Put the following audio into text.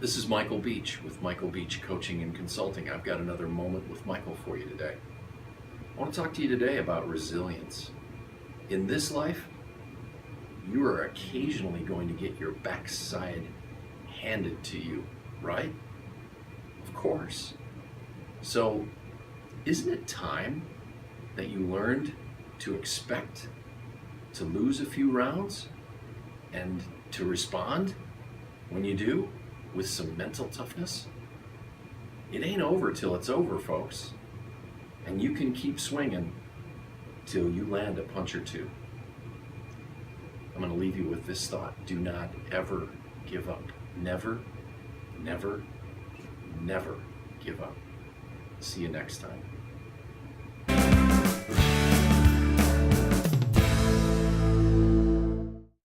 This is Michael Beach with Michael Beach Coaching and Consulting. I've got another moment with Michael for you today. I want to talk to you today about resilience. In this life, you are occasionally going to get your backside handed to you, right? Of course. So, isn't it time that you learned to expect to lose a few rounds and to respond when you do with some mental toughness? It ain't over till it's over, folks. And you can keep swinging till you land a punch or two. I'm going to leave you with this thought. Do not ever give up. Never, never, never give up. See you next time.